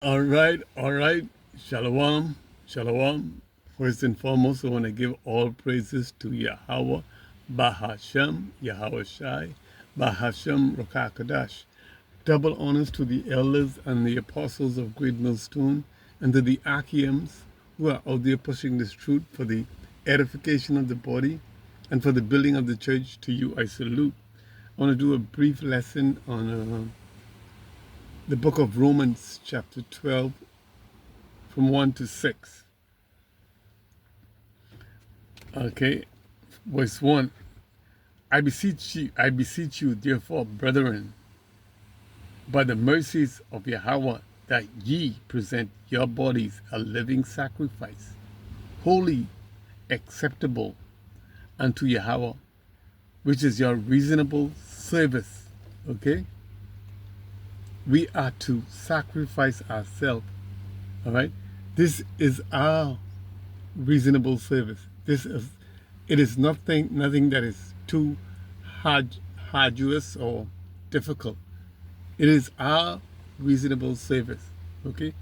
All right. Shalom, shalom. First and foremost, I want to give all praises to Yahweh, Bahashem, Yahweh Shai, Bahashem, Rokakadash. Double honors to the elders and the apostles of Great Millstone and to the Achians who are out there pushing this truth for the edification of the body and for the building of the church. To you, I salute. I want to do a brief lesson on the book of Romans, chapter 12, from 1 to 6. Okay, verse 1. I beseech you, therefore, brethren, by the mercies of Yahweh, that ye present your bodies a living sacrifice, holy, acceptable unto Yahweh, which is your reasonable service. Okay? We are to sacrifice ourselves. All right? This is our reasonable service. It is nothing that is too arduous or difficult. It is our reasonable service, okay,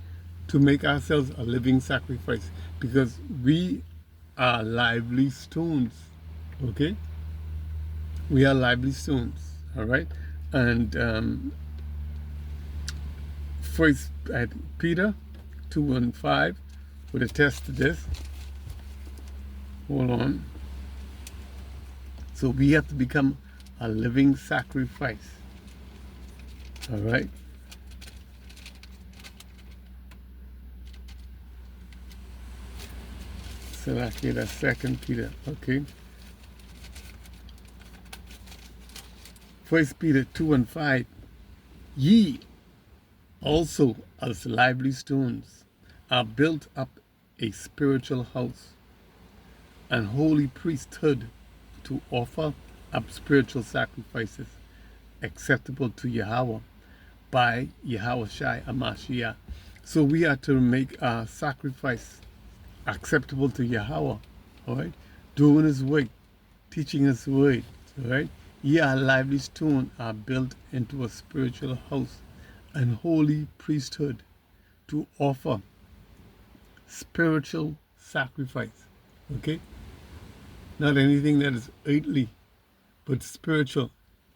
to make ourselves a living sacrifice, because we are lively stones, okay? We are lively stones, all right? And First Peter 2 and 5 would attest to this. Hold on. So we have to become a living sacrifice. All right. So that's Second Peter. Okay. First Peter 2 and 5. Ye also as lively stones are built up a spiritual house and holy priesthood to offer up spiritual sacrifices acceptable to Yahweh by Yahweh Shai Amashiach. So we are to make our sacrifice acceptable to Yahweh, all right? Doing His work, teaching His word, all right? Ye are lively stone are built into a spiritual house and holy priesthood to offer spiritual sacrifice, okay? Not anything that is earthly, but spiritual.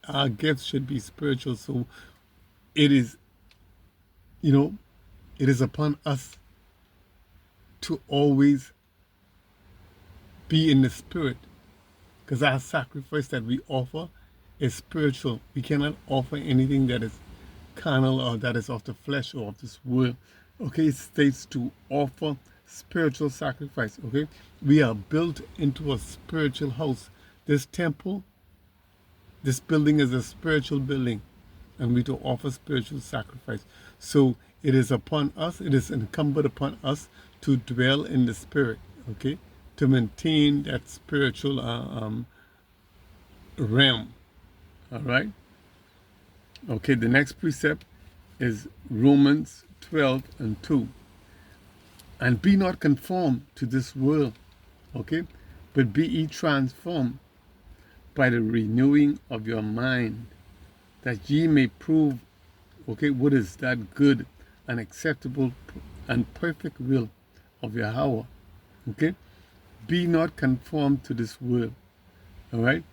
Our gifts should be spiritual. So it is, it is upon us to always be in the spirit, because our sacrifice that we offer is spiritual. We cannot offer anything that is carnal or that is of the flesh or of this world. Okay, it states to offer spiritual sacrifice. Okay, we are built into a spiritual house. This temple, this building is a spiritual building, and we to offer spiritual sacrifice. So it is upon us, it is incumbent upon us to dwell in the spirit, okay, to maintain that spiritual realm. All right. Okay, the next precept is Romans 12 and 2. And be not conformed to this world, okay, but be ye transformed by the renewing of your mind, that ye may prove, okay, what is that good and acceptable and perfect will of Yahweh, okay? Be not conformed to this world, all right?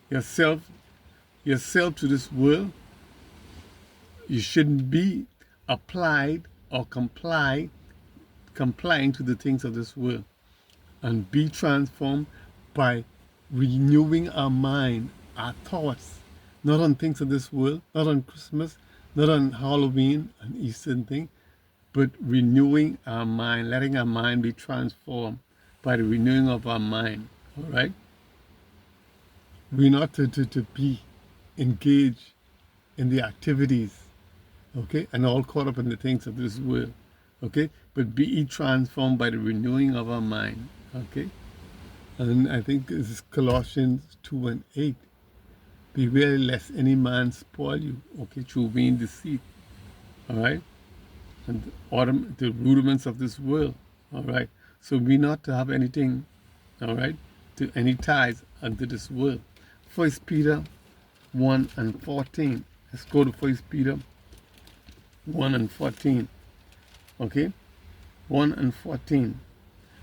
Yourself to this world, you shouldn't be applied or complying to the things of this world, and be transformed by renewing our mind, our thoughts, not on things of this world, not on Christmas, not on Halloween and Easter thing, but renewing our mind, letting our mind be transformed by the renewing of our mind. All right? We're not to be engaged in the activities, okay, and all caught up in the things of this world, okay, but be ye transformed by the renewing of our mind, okay. And I think this is Colossians 2 and 8. Beware lest any man spoil you, okay, through vain deceit, all right, and the rudiments of this world, all right. So we not to have anything, all right, to any ties unto this world. First Peter 1 and 14. Let's go to First Peter 1 and 14. Okay, 1 and 14.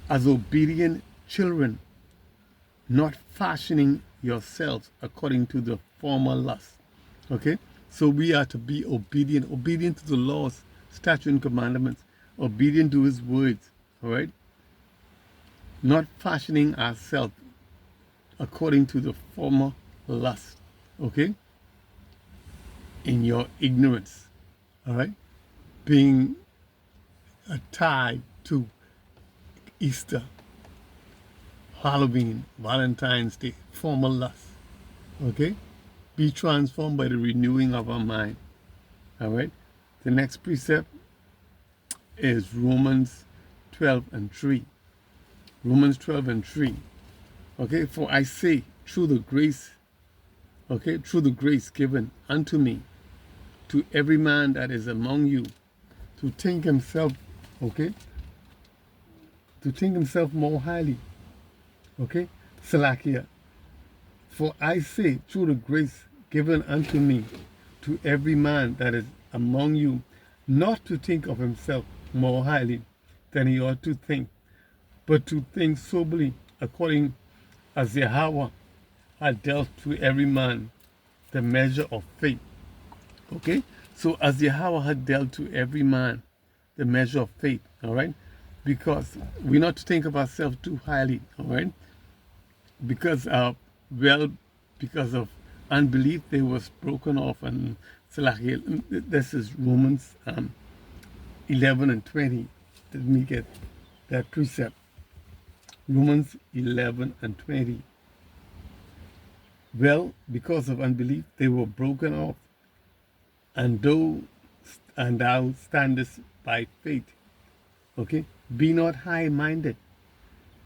As obedient children, not fashioning yourselves according to the former lust. Okay, so we are to be obedient to the laws, statutes, and commandments, obedient to his words. All right, not fashioning ourselves according to the former lust. Okay, in your ignorance. All right, being tied to Easter, Halloween, Valentine's Day, former lust. Okay, be transformed by the renewing of our mind. All right, the next precept is Romans 12 and 3. Romans 12 and 3. Okay, for I say, through the grace, okay, through the grace given unto me, to every man that is among you, to think himself, okay, to think himself more highly, okay, Salakia. For I say, through the grace given unto me, to every man that is among you, not to think of himself more highly than he ought to think, but to think soberly, according as Yahweh had dealt to every man the measure of faith. Okay? So as Yahweh had dealt to every man the measure of faith, all right? Because we're not to think of ourselves too highly, all right? Because because of unbelief, they was broken off, and this is Romans 11 and 20. Let me get that precept. Romans 11 and 20. Well, because of unbelief, they were broken off, and thou standest by faith. Okay? Be not high-minded,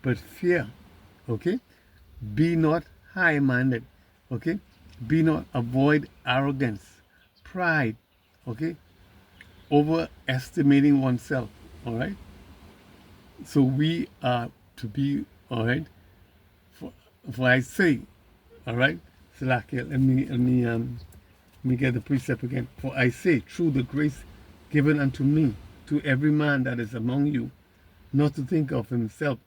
but fear. Okay? Be not high-minded. Okay? Be not, avoid arrogance, pride. Okay? Overestimating oneself. All right? So we are to be, all right? For I say, all right? Salakia, let me get the precept again. For I say, through the grace given unto me, to every man that is among you, not to think of himself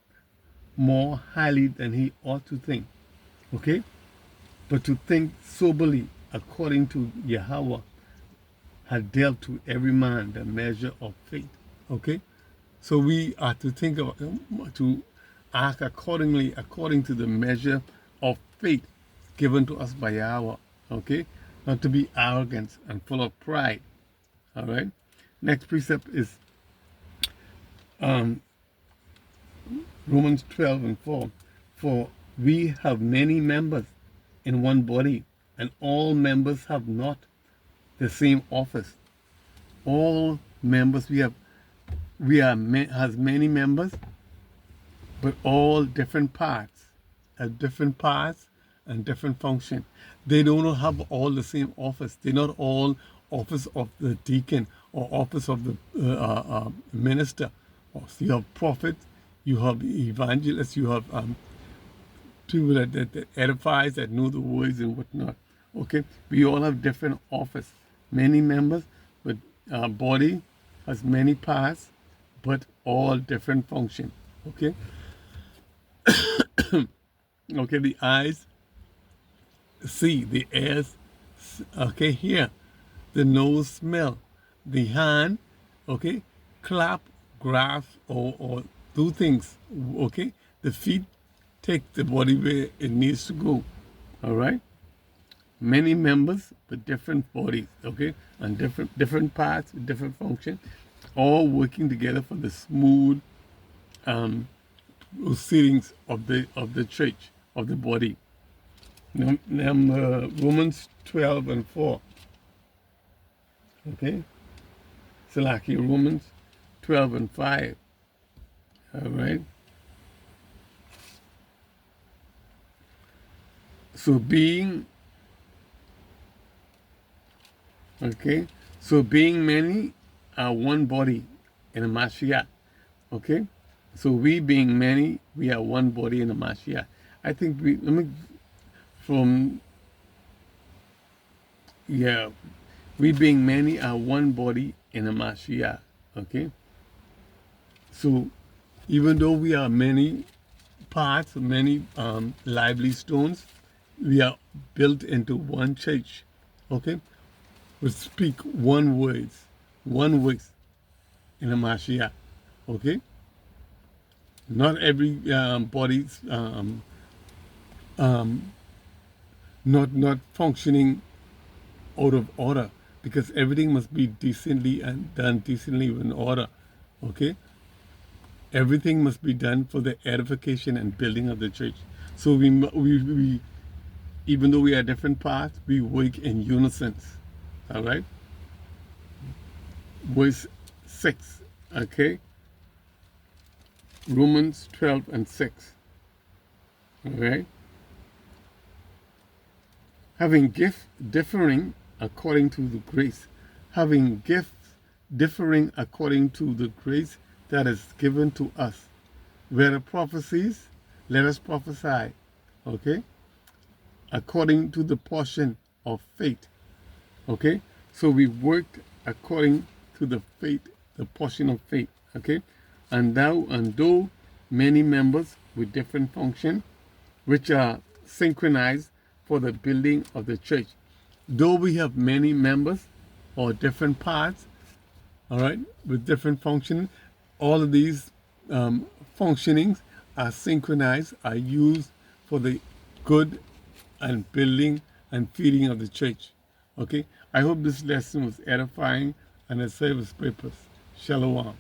more highly than he ought to think. Okay? But to think soberly according to Yahweh had dealt to every man the measure of faith. Okay? So we are to think of, to act accordingly, according to the measure of faith given to us by Yahweh. Okay? Not to be arrogant and full of pride. All right? Next precept is Romans 12 and 4. For we have many members in one body, and all members have not the same office. All members has many members, but all different parts, have different parts and different function. They don't have all the same office. They're not all office of the deacon or office of the minister. So you have prophets, you have evangelists, you have people that edifies, that know the words and whatnot. Okay, we all have different office, many members, but our body has many parts, but all different function. Okay. Okay, the eyes see, the ears, okay, hear, the nose smell, the hand, okay, clap, grasp, or do things. Okay, the feet take the body where it needs to go. All right, many members but different bodies. Okay, and different parts, different function, all working together for the smooth proceedings of the church, of the body. Romans 12 and 4. Okay, so like here, Romans 12 and 5. All right. So being many are one body in a Mashiach. Okay, so we being many, we are one body in a Mashiach. I think we being many are one body in a Mashiach. Okay, So even though we are many parts, many lively stones, we are built into one church. Okay? We speak one voice in the Mashiach. Okay? Not every body's not functioning out of order, because everything must be decently and done decently in order. Okay? Everything must be done for the edification and building of the church. So we even though we are different parts, we work in unison. All right? Verse 6. Okay? Romans 12 and 6. All right? Having gifts differing according to the grace. Having gifts differing according to the grace that is given to us. Where prophecies, let us prophesy. Okay? According to the portion of faith. Okay? So we worked according to the faith, the portion of faith. Okay? And though many members with different function, which are synchronized for the building of the church. Though we have many members or different parts, all right, with different functions, all of these functionings are synchronized, are used for the good and building and feeding of the church. Okay? I hope this lesson was edifying and it served its purpose. Shalom.